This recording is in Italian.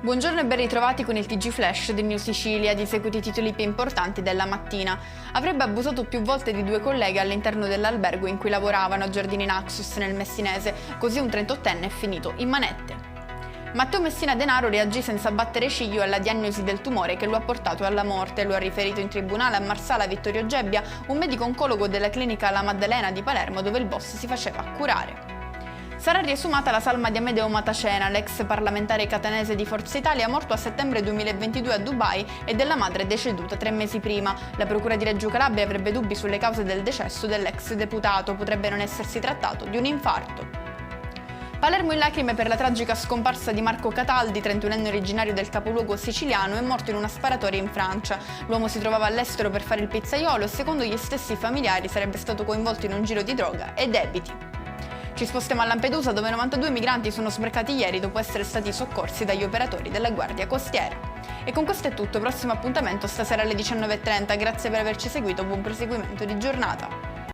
Buongiorno e ben ritrovati con il TG Flash di New Sicilia, di seguito i titoli più importanti della mattina. Avrebbe abusato più volte di 2 colleghe all'interno dell'albergo in cui lavoravano a Giardini Naxos nel Messinese, così un 38enne è finito in manette. Matteo Messina Denaro reagì senza battere ciglio alla diagnosi del tumore che lo ha portato alla morte, lo ha riferito in tribunale a Marsala Vittorio Gebbia, un medico oncologo della clinica La Maddalena di Palermo dove il boss si faceva curare. Sarà riesumata la salma di Amedeo Matacena, l'ex parlamentare catanese di Forza Italia morto a settembre 2022 a Dubai e della madre deceduta 3 mesi prima. La procura di Reggio Calabria avrebbe dubbi sulle cause del decesso dell'ex deputato, potrebbe non essersi trattato di un infarto. Palermo in lacrime per la tragica scomparsa di Marco Cataldi, 31enne originario del capoluogo siciliano, è morto in una sparatoria in Francia. L'uomo si trovava all'estero per fare il pizzaiolo e secondo gli stessi familiari sarebbe stato coinvolto in un giro di droga e debiti. Ci spostiamo a Lampedusa dove 92 migranti sono sbarcati ieri dopo essere stati soccorsi dagli operatori della Guardia Costiera. E con questo è tutto, prossimo appuntamento stasera alle 19:30, grazie per averci seguito, buon proseguimento di giornata.